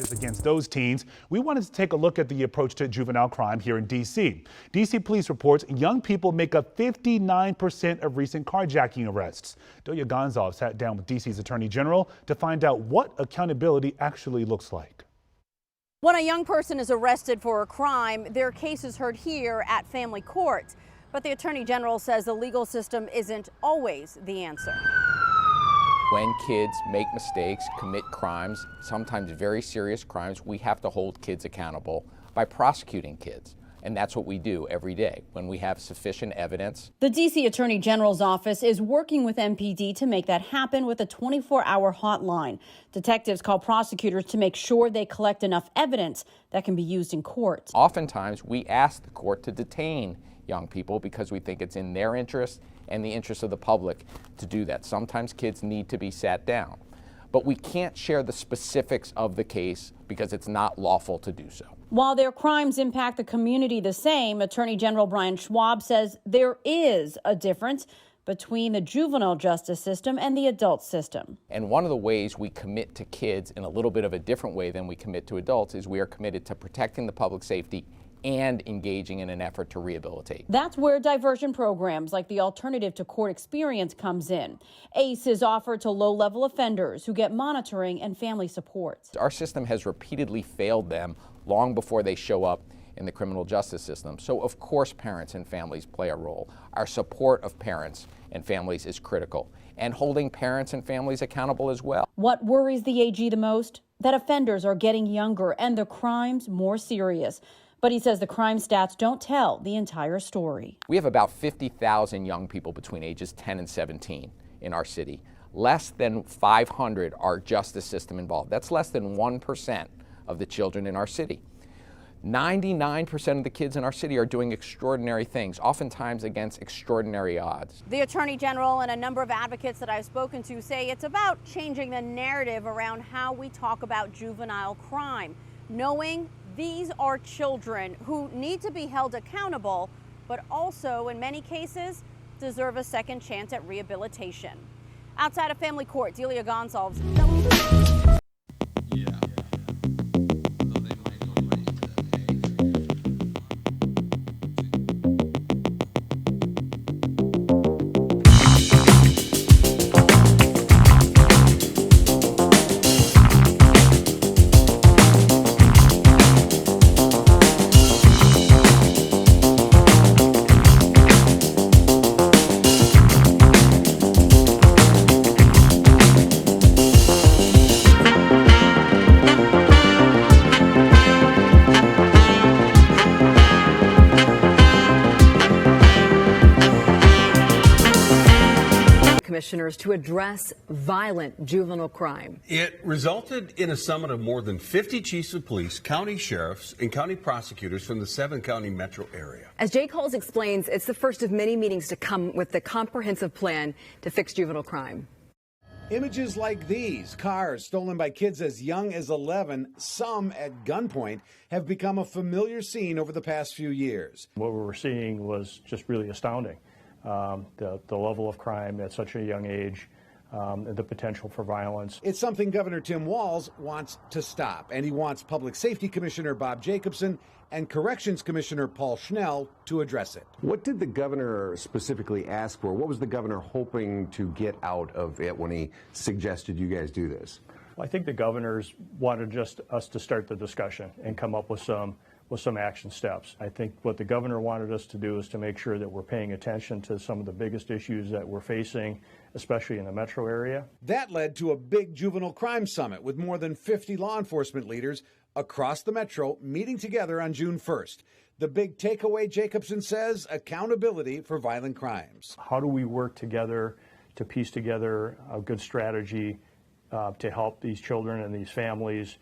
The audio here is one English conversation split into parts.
charges against those teens. We wanted to take a look at the approach to juvenile crime here in D.C. D.C. police reports young people make up 59% of recent carjacking arrests. Doya Gonzalez sat down with D.C.'s Attorney General to find out what accountability actually looks like. When a young person is arrested for a crime, their case is heard here at family court. But the Attorney General says the legal system isn't always the answer. When kids make mistakes, commit crimes, sometimes very serious crimes, we have to hold kids accountable by prosecuting kids. And that's what we do every day when we have sufficient evidence. The D.C. Attorney General's office is working with MPD to make that happen with a 24-hour hotline. Detectives call prosecutors to make sure they collect enough evidence that can be used in court. Oftentimes, we ask the court to detain young people because we think it's in their interest and the interest of the public to do that. Sometimes kids need to be sat down. But we can't share the specifics of the case because it's not lawful to do so. While their crimes impact the community the same, Attorney General Brian Schwab says there is a difference between the juvenile justice system and the adult system. And one of the ways we commit to kids in a little bit of a different way than we commit to adults is we are committed to protecting the public safety and engaging in an effort to rehabilitate. That's where diversion programs like the Alternative to Court Experience comes in. ACE is offered to low-level offenders who get monitoring and family support. Our system has repeatedly failed them long before they show up in the criminal justice system. So of course parents and families play a role. Our support of parents and families is critical, and holding parents and families accountable as well. What worries the AG the most? That offenders are getting younger and the crimes more serious. But he says the crime stats don't tell the entire story. We have about 50,000 young people between ages 10 and 17 in our city. Less than 500 are justice system involved. That's less than 1% of the children in our city. 99% of the kids in our city are doing extraordinary things, oftentimes against extraordinary odds. The Attorney General and a number of advocates that I've spoken to say it's about changing the narrative around how we talk about juvenile crime, knowing these are children who need to be held accountable, but also, in many cases, deserve a second chance at rehabilitation. Outside of family court, Delia Gonzalez. Commissioners to address violent juvenile crime. It resulted in a summit of more than 50 chiefs of police, county sheriffs, and county prosecutors from the 7-county metro area. As Jake Halls explains, it's the first of many meetings to come with the comprehensive plan to fix juvenile crime. Images like these, cars stolen by kids as young as 11, some at gunpoint, have become a familiar scene over the past few years. What we were seeing was just really astounding. The level of crime at such a young age, the potential for violence. It's something Governor Tim Walz wants to stop, and he wants Public Safety Commissioner Bob Jacobson and Corrections Commissioner Paul Schnell to address it. What did the governor specifically ask for? What was the governor hoping to get out of it when he suggested you guys do this? Well, I think the governors wanted just us to start the discussion and come up with some action steps. I think what the governor wanted us to do is to make sure that we're paying attention to some of the biggest issues that we're facing, especially in the metro area. That led to a big juvenile crime summit with more than 50 law enforcement leaders across the metro meeting together on June 1st. The big takeaway, Jacobson says, accountability for violent crimes. How do we work together to piece together a good strategy to help these children and these families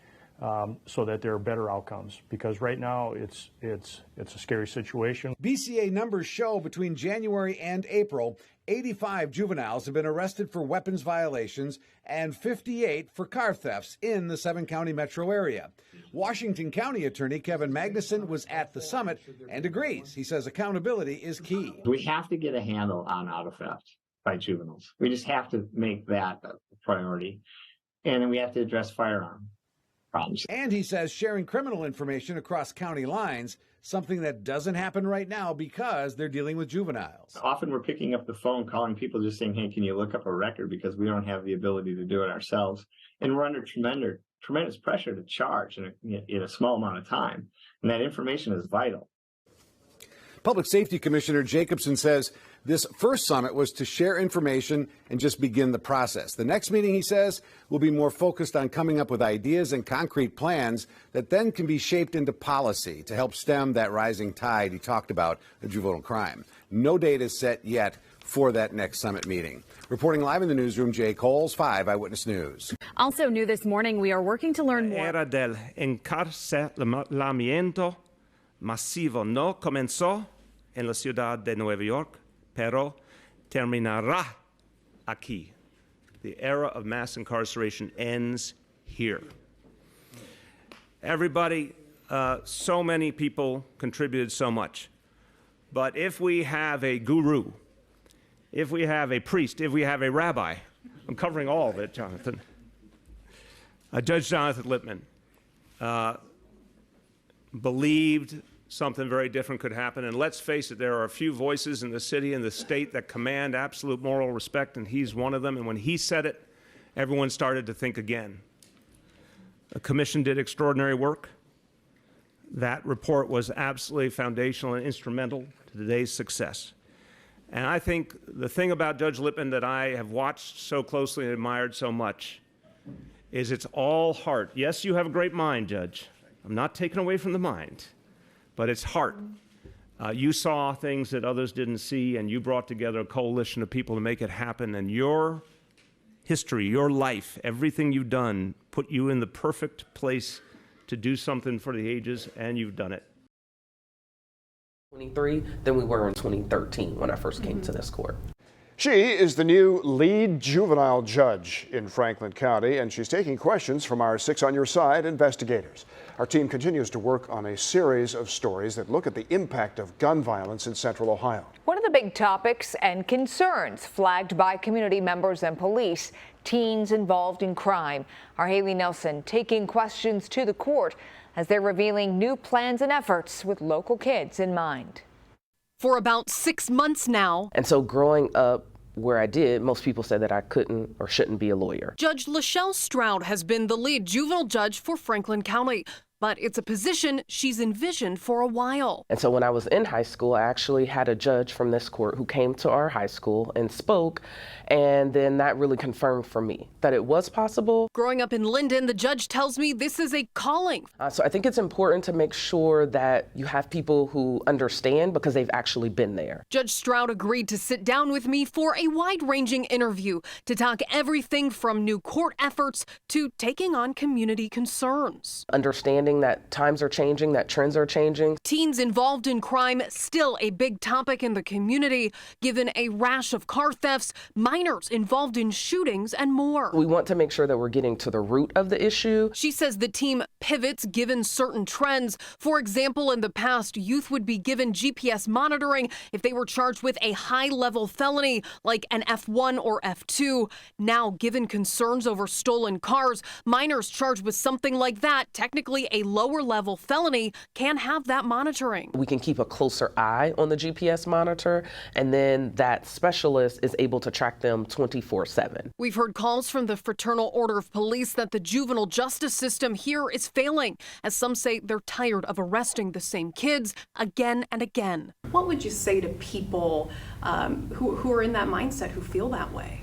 so that there are better outcomes? Because right now it's a scary situation. BCA numbers show between January and April, 85 juveniles have been arrested for weapons violations and 58 for car thefts in the 7-county metro area. Washington County Attorney Kevin Magnuson was at the summit and agrees. He says accountability is key. We have to get a handle on auto theft by juveniles. We just have to make that a priority. And then we have to address firearm. problems. And he says sharing criminal information across county lines, something that doesn't happen right now because they're dealing with juveniles. Often we're picking up the phone, calling people just saying, hey, can you look up a record, because we don't have the ability to do it ourselves. And we're under tremendous pressure to charge in a small amount of time. And that information is vital. Public Safety Commissioner Jacobson says this first summit was to share information and just begin the process. The next meeting, he says, will be more focused on coming up with ideas and concrete plans that then can be shaped into policy to help stem that rising tide he talked about of juvenile crime. No date is set yet for that next summit meeting. Reporting live in the newsroom, Jay Coles, 5 Eyewitness News. Also new this morning, we are working to learn more. Era del encarcelamiento masivo no comenzó en la ciudad de Nueva York, pero terminará aquí. The era of mass incarceration ends here. Everybody, so many people contributed so much. But if we have a guru, if we have a priest, if we have a rabbi, I'm covering all of it, Jonathan. Judge Jonathan Lippman believed something very different could happen. And let's face it, there are a few voices in the city and the state that command absolute moral respect, and he's one of them. And when he said it, everyone started to think again. The commission did extraordinary work. That report was absolutely foundational and instrumental to today's success. And I think the thing about Judge Lippman that I have watched so closely and admired so much is it's all heart. Yes, you have a great mind, Judge. I'm not taking away from the mind, but it's heart. You saw things that others didn't see, and you brought together a coalition of people to make it happen. And your history, your life, everything you've done put you in the perfect place to do something for the ages, and you've done it. 23 than we were in 2013 when I first came to this court. She is the new lead juvenile judge in Franklin County, and she's taking questions from our 6 on Your Side investigators. Our team continues to work on a series of stories that look at the impact of gun violence in Central Ohio. One of the big topics and concerns flagged by community members and police, teens involved in crime. Our Haley Nelson taking questions to the court as they're revealing new plans and efforts with local kids in mind. For about 6 months now. And so growing up where I did, most people said that I couldn't or shouldn't be a lawyer. Judge Lachelle Stroud has been the lead juvenile judge for Franklin County, but it's a position she's envisioned for a while. And so when I was in high school, I actually had a judge from this court who came to our high school and spoke, and then that really confirmed for me that it was possible. Growing up in Linden, the judge tells me this is a calling. So I think it's important to make sure that you have people who understand because they've actually been there. Judge Stroud agreed to sit down with me for a wide-ranging interview to talk everything from new court efforts to taking on community concerns. Understanding that times are changing, that trends are changing. Teens involved in crime, still a big topic in the community, given a rash of car thefts, minors involved in shootings, and more. We want to make sure that we're getting to the root of the issue. She says the team pivots given certain trends. For example, in the past, youth would be given GPS monitoring if they were charged with a high-level felony, like an F1 or F2. Now, given concerns over stolen cars, minors charged with something like that, technically a lower-level felony, can have that monitoring. We can keep a closer eye on the GPS monitor, and then that specialist is able to track them 24/7. We've heard calls from the Fraternal Order of Police that the juvenile justice system here is failing, as some say they're tired of arresting the same kids again and again. What would you say to people who are in that mindset, who feel that way?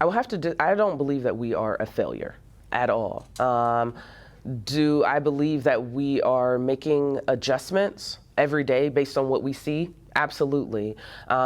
I will have to I don't believe that we are a failure at all. Do I believe that we are making adjustments every day based on what we see? Absolutely.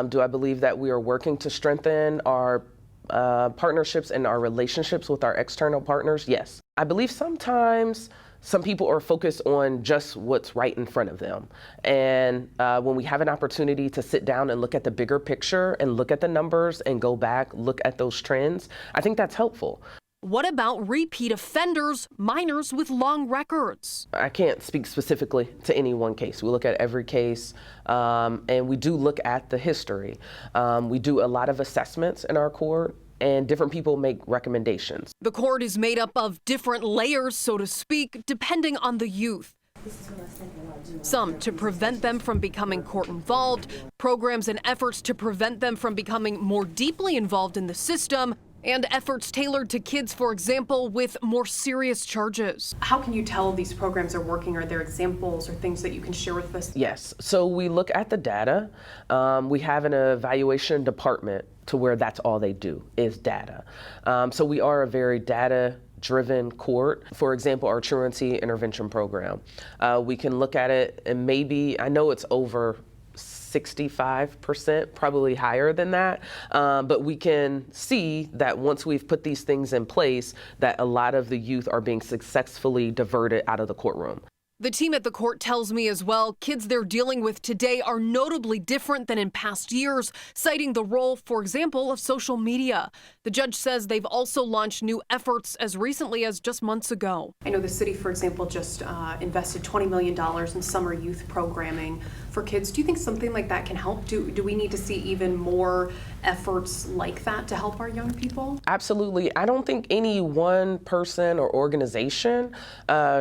Do I believe that we are working to strengthen our partnerships and our relationships with our external partners? Yes. I believe sometimes some people are focused on just what's right in front of them. And when we have an opportunity to sit down and look at the bigger picture and look at the numbers and go back, look at those trends, I think that's helpful. What about repeat offenders, minors with long records? I can't speak specifically to any one case. We look at every case, and we do look at the history. We do a lot of assessments in our court and different people make recommendations. The court is made up of different layers, so to speak, depending on the youth. Some to prevent them from becoming court involved, programs and efforts to prevent them from becoming more deeply involved in the system, and efforts tailored to kids, for example, with more serious charges. How can you tell these programs are working? Are there examples or things that you can share with us? Yes, so we look at the data. We have an evaluation department to where that's all they do is data. So we are a very data-driven court. For example, our truancy intervention program. We can look at it and maybe, I know it's over 65%, probably higher than that. But we can see that once we've put these things in place, that a lot of the youth are being successfully diverted out of the courtroom. The team at the court tells me as well, kids they're dealing with today are notably different than in past years, citing the role, for example, of social media. The judge says they've also launched new efforts as recently as just months ago. I know the city, for example, just invested $20 million in summer youth programming for kids. Do you think something like that can help? Do we need to see even more efforts like that to help our young people? Absolutely. I don't think any one person or organization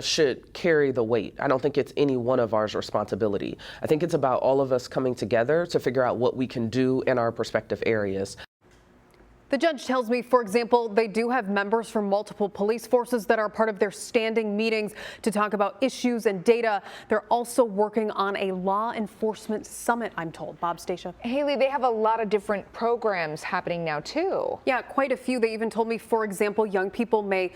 should carry the weight. I don't think it's any one of ours responsibility. I think it's about all of us coming together to figure out what we can do in our respective areas. The judge tells me, for example, they do have members from multiple police forces that are part of their standing meetings to talk about issues and data. They're also working on a law enforcement summit, I'm told. Bob, Stacia. Haley, they have a lot of different programs happening now, too. Yeah, quite a few. They even told me, for example, young people may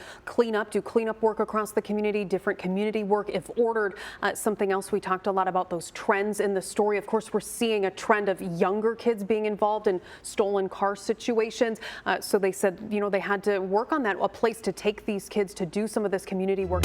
do cleanup work across the community, different community work if ordered. Something else, we talked a lot about those trends in the story. Of course, we're seeing a trend of younger kids being involved in stolen car situations. So they said, they had to work on that, a place to take these kids to do some of this community work.